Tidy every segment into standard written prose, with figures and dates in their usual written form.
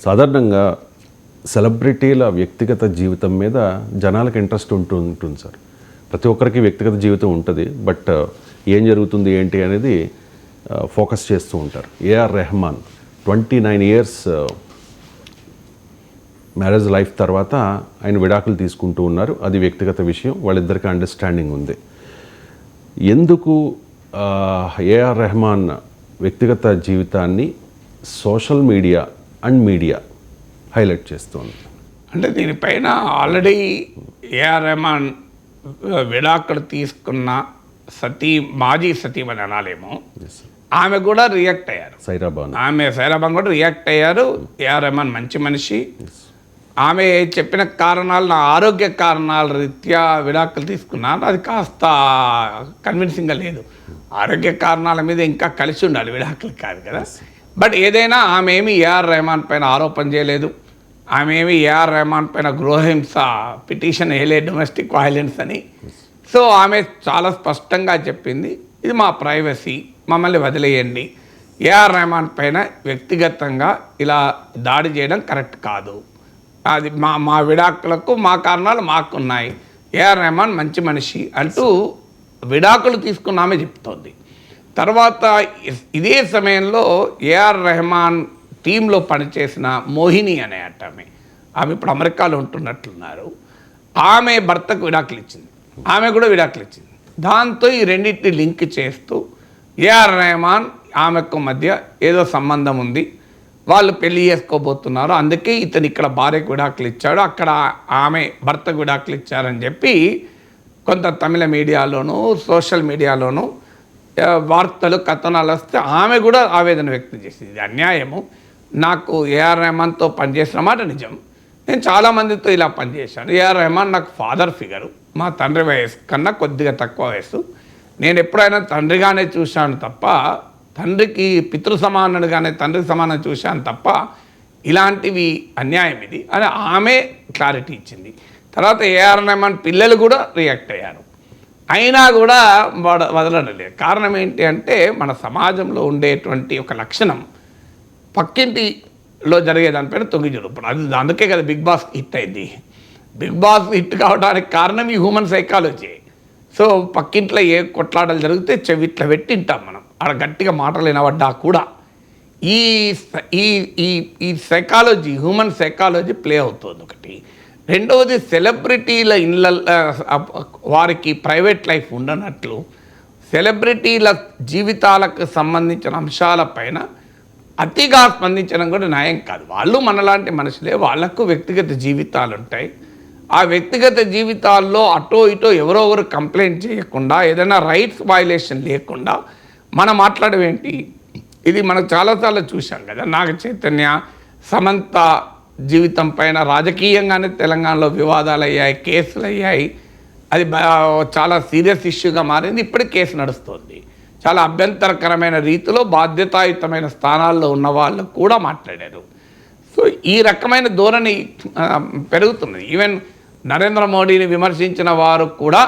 సాధారణంగా సెలబ్రిటీల వ్యక్తిగత జీవితం మీద జనాలకు ఇంట్రెస్ట్ ఉంటుంది సార్. ప్రతి ఒక్కరికి వ్యక్తిగత జీవితం ఉంటుంది, బట్ ఏం జరుగుతుంది ఏంటి అనేది ఫోకస్ చేస్తూ ఉంటారు. A R Rahman 29 years marriage life తర్వాత ఆయన విడాకులు తీసుకుంటూ ఉన్నారు. అది వ్యక్తిగత విషయం, వాళ్ళిద్దరికీ అండర్స్టాండింగ్ ఉంది. ఎందుకు ఏఆర్ రెహమాన్ వ్యక్తిగత జీవితాన్ని social media and media highlight చేస్తుంది? అంటే దీనిపైన ఆల్రెడీ ఏఆర్ రెహమాన్ విడాకులు తీసుకున్న మాజీ సతీమణి అనాలేమో, ఆమె కూడా రియాక్ట్ అయ్యారు. సైరాబాన్ కూడా రియాక్ట్ అయ్యారు. ఏఆర్ రెహమాన్ మంచి మనిషి, ఆమె చెప్పిన కారణాలు నా ఆరోగ్య కారణాల రీత్యా విడాకులు తీసుకున్నాను, అది కాస్త కన్విన్సింగ్గా లేదు. ఆరోగ్య కారణాల మీద ఇంకా కలిసి ఉండాలి, విడాకులు కాదు కదా. బట్ ఏదైనా ఆమె ఏమి ఏఆర్ రెహమాన్ పైన ఆరోపణ చేయలేదు, ఆమె ఏమి ఏఆర్ రెహమాన్ పైన గృహహింస పిటిషన్ వేయలేదు, డొమెస్టిక్ వైలెన్స్ అని. సో ఆమె చాలా స్పష్టంగా చెప్పింది, ఇది మా ప్రైవసీ, మమ్మల్ని వదిలేయండి, ఏఆర్ రెహమాన్ పైన వ్యక్తిగతంగా ఇలా దాడి చేయడం కరెక్ట్ కాదు, అది మా విడాకులకు మా కారణాలు మాకున్నాయి, ఏఆర్ రెహమాన్ మంచి మనిషి అంటూ విడాకులు తీసుకున్నామే చెప్తోంది. తర్వాత ఇదే సమయంలో ఏఆర్ రెహమాన్ టీంలో పనిచేసిన మోహిని అనే ఆమె ఇప్పుడు అమెరికాలో ఉంటున్నట్లున్నారు. ఆమె భర్తకు విడాకులు ఇచ్చింది, ఆమె కూడా విడాకులు ఇచ్చింది. దాంతో ఈ రెండింటిని లింక్ చేస్తూ ఏఆర్ రెహమాన్ ఆమెకు మధ్య ఏదో సంబంధం ఉంది, వాళ్ళు పెళ్లి చేసుకోబోతున్నారు, అందుకే ఇతను ఇక్కడ భార్యకు విడాకులు ఇచ్చాడు, అక్కడ ఆమె భర్తకు విడాకులు ఇచ్చారని చెప్పి కొంత తమిళ మీడియాలోనూ సోషల్ మీడియాలోనూ వార్తలు కథనాలు వస్తే ఆమె కూడా ఆవేదన వ్యక్తం చేసింది. ఇది అన్యాయము, నాకు ఏఆర్ రెహమాన్తో పనిచేసిన మాట నిజం, నేను చాలామందితో ఇలా పనిచేశాను. ఏఆర్ రెహమాన్ నాకు ఫాదర్ ఫిగరు, మా తండ్రి వయసు కన్నా కొద్దిగా తక్కువ వయసు, నేను ఎప్పుడైనా తండ్రిగానే చూశాను తప్ప, తండ్రికి పితృ సమానుడిగానే తండ్రికి సమానం చూశాను తప్ప ఇలాంటివి అన్యాయం ఇది అని ఆమె క్లారిటీ ఇచ్చింది. తర్వాత ఏఆర్ రెహమాన్ పిల్లలు కూడా రియాక్ట్ అయ్యారు, అయినా కూడా వదలలేదు. కారణం ఏంటి అంటే మన సమాజంలో ఉండేటువంటి ఒక లక్షణం పక్కింటిలో జరిగేదానిపైన తొంగి చూడప్పుడు, అది అందుకే కదా బిగ్ బాస్ హిట్ అయింది. బిగ్ బాస్ హిట్ కావడానికి కారణం ఈ హ్యూమన్ సైకాలజీ. సో పక్కింట్లో ఏ కొట్లాటలు జరిగితే చెవిట్లా పెట్టింటాం మనం, ఆడ గట్టిగా మాటలు వినబడ్డా కూడా ఈ ఈ ఈ సైకాలజీ, హ్యూమన్ సైకాలజీ ప్లే అవుతుంది ఒకటి. రెండవది, సెలబ్రిటీల ఇళ్ళ వారికి ప్రైవేట్ లైఫ్ ఉండనట్లు సెలబ్రిటీల జీవితాలకు సంబంధించిన అంశాలపైన అతిగా స్పందించడం కూడా న్యాయం కాదు. వాళ్ళు మనలాంటి మనుషులే, వాళ్లకు వ్యక్తిగత జీవితాలు ఉంటాయి. ఆ వ్యక్తిగత జీవితాల్లో అటో ఇటో ఎవరో ఒకరు కంప్లైంట్ చేయకుండా, ఏదైనా రైట్స్ వయలేషన్ లేకుండా మనం మాట్లాడడం ఏంటి? ఇది మనకు చాలాసార్లు చూసాం కదా. నాగ చైతన్య, సమంత జీవితం పైన రాజకీయంగానే తెలంగాణలో వివాదాలు అయ్యాయి, కేసులు అయ్యాయి, అది చాలా సీరియస్ ఇష్యూగా మారింది. ఇప్పటికి కేసు నడుస్తుంది. చాలా అభ్యంతరకరమైన రీతిలో బాధ్యతాయుతమైన స్థానాల్లో ఉన్న వాళ్ళు కూడా మాట్లాడారు. సో ఈ రకమైన ధోరణి పెరుగుతున్నది. ఈవెన్ నరేంద్ర మోడీని విమర్శించిన వారు కూడా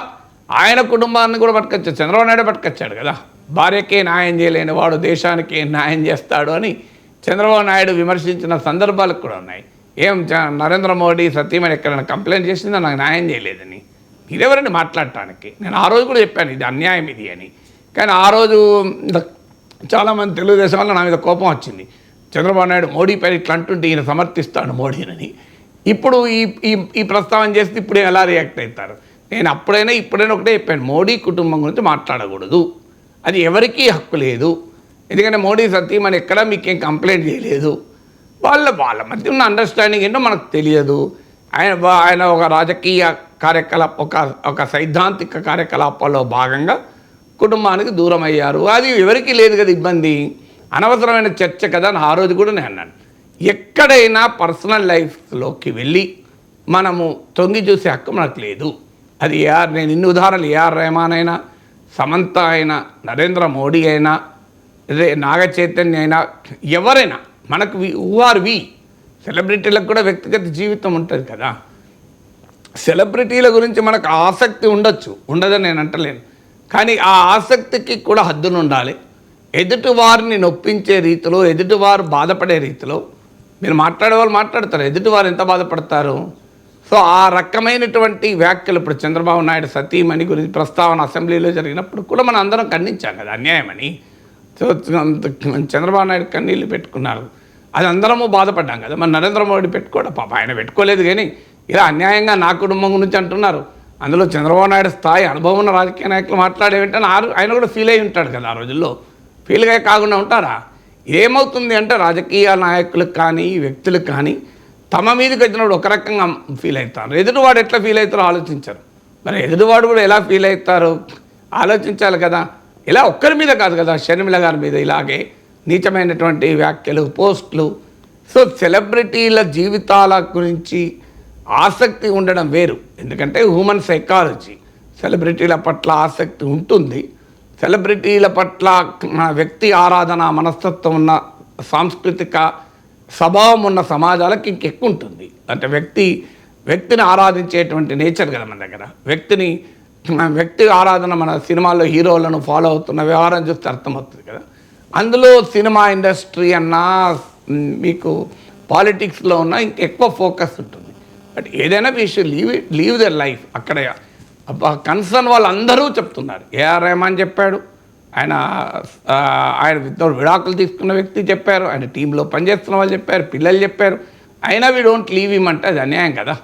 ఆయన కుటుంబాన్ని కూడా పట్టుకొచ్చారు. చంద్రబాబు నాయుడు పట్టుకొచ్చాడు కదా, భార్యకే న్యాయం చేయలేని వాడు దేశానికి న్యాయం చేస్తాడు అని చంద్రబాబు నాయుడు విమర్శించిన సందర్భాలు కూడా ఉన్నాయి. ఏం నరేంద్ర మోడీ సతీమణి ఎక్కడైనా కంప్లైంట్ చేసిందో నాకు న్యాయం చేయలేదని, ఇదెవరండి మాట్లాడటానికి? నేను ఆ రోజు కూడా చెప్పాను ఇది అన్యాయం ఇది అని. కానీ ఆ రోజు చాలామంది తెలుగుదేశం వల్ల నా మీద కోపం వచ్చింది. చంద్రబాబు నాయుడు మోడీ పైన ఇట్లా అంటుంటే ఈయన సమర్థిస్తాడు మోడీనని. ఇప్పుడు ఈ ప్రస్తావన చేస్తే ఇప్పుడు ఎలా రియాక్ట్ అవుతారు? నేను ఇప్పుడైనా ఒకటే చెప్పాను, మోడీ కుటుంబం గురించి మాట్లాడకూడదు, అది ఎవరికీ హక్కు లేదు. ఎందుకంటే మోడీ సతీమణి ఎక్కడ మీకేం కంప్లైంట్ చేయలేదు, వాళ్ళ మధ్య ఉన్న అండర్స్టాండింగ్ ఏంటో మనకు తెలియదు. ఆయన ఒక రాజకీయ ఒక సైద్ధాంతిక కార్యకలాపాల్లో భాగంగా కుటుంబానికి దూరం అయ్యారు, అది ఎవరికి లేదు కదా ఇబ్బంది, అనవసరమైన చర్చ కదా అని ఆ రోజు కూడా నేను అన్నాను. ఎక్కడైనా పర్సనల్ లైఫ్లోకి వెళ్ళి మనము తొంగి చూసే హక్కు మనకు లేదు. అది నేను ఇన్ని ఉదాహరణలు, ఏఆర్ రెహమాన్ అయినా, సమంత అయినా, నరేంద్ర మోడీ అయినా, నాగ చైతన్య అయినా, ఎవరైనా మనకు వి సెలబ్రిటీలకు కూడా వ్యక్తిగత జీవితం ఉంటుంది కదా. సెలబ్రిటీల గురించి మనకు ఆసక్తి ఉండదని నేను అంటలేను, కానీ ఆ ఆసక్తికి కూడా హద్దును ఉండాలి. ఎదుటివారిని నొప్పించే రీతిలో, ఎదుటివారు బాధపడే రీతిలో మీరు మాట్లాడే వాళ్ళు మాట్లాడతారు, ఎదుటి వారు ఎంత బాధపడతారు. సో ఆ రకమైనటువంటి వ్యాఖ్యలు ఇప్పుడు చంద్రబాబు నాయుడు సతీమణి గురించి ప్రస్తావన అసెంబ్లీలో జరిగినప్పుడు కూడా మనం అందరం ఖండించాం కదా అన్యాయమని. సో చంద్రబాబు నాయుడు కన్నీళ్ళు పెట్టుకున్నారు, అది అందరము బాధపడ్డాం కదా. మరి నరేంద్ర మోడీ పెట్టుకోవడం, పాప ఆయన పెట్టుకోలేదు, కానీ ఇలా అన్యాయంగా నా కుటుంబం గురించి అంటున్నారు. అందులో చంద్రబాబు నాయుడు స్థాయి అనుభవం ఉన్న రాజకీయ నాయకులు మాట్లాడే వెంటనే ఆయన కూడా ఫీల్ అయి ఉంటాడు కదా. ఆ రోజుల్లో ఫీల్గా కాకుండా ఉంటారా? ఏమవుతుంది అంటే రాజకీయ నాయకులకు కానీ వ్యక్తులకు కానీ తమ మీదకి వచ్చినప్పుడు ఒక రకంగా ఫీల్ అవుతారు, ఎదుటివాడు ఎట్లా ఫీల్ అవుతారో ఆలోచించారు. మరి ఎదుటివాడు కూడా ఎలా ఫీల్ అవుతారు ఆలోచించాలి కదా. ఇలా ఒక్కరి మీద కాదు కదా, షర్మిల గారి మీద ఇలాగే నీచమైనటువంటి వ్యాఖ్యలు, పోస్టులు. సో సెలబ్రిటీల జీవితాల గురించి ఆసక్తి ఉండడం వేరు, ఎందుకంటే హ్యూమన్ సైకాలజీ, సెలబ్రిటీల పట్ల ఆసక్తి ఉంటుంది. సెలబ్రిటీల పట్ల వ్యక్తి ఆరాధన మనస్తత్వం ఉన్న సాంస్కృతిక స్వభావం ఉన్న సమాజాలకు ఇంకెక్కువ ఉంటుంది. అంటే వ్యక్తిని ఆరాధించేటువంటి నేచర్ కదా మన దగ్గర. వ్యక్తి ఆరాధన మన సినిమాల్లో హీరోలను ఫాలో అవుతున్న వ్యవహారం చూస్తే అర్థమవుతుంది కదా. అందులో సినిమా ఇండస్ట్రీ అన్నా మీకు పాలిటిక్స్లో ఉన్న ఇంకెక్కువ ఫోకస్ ఉంటుంది. బట్ ఏదైనా we should leave their life. అక్కడ కన్సర్న్ వాళ్ళందరూ చెప్తున్నారు. ఏఆర్ రెహమాన్ చెప్పాడు, ఆయన విడాకులు తీసుకున్న వ్యక్తి చెప్పారు, ఆయన టీంలో పనిచేస్తున్న వాళ్ళు చెప్పారు, పిల్లలు చెప్పారు. అయినా వీ డోంట్ లీవ్ హిమ్ అంటే అది అన్యాయం కదా.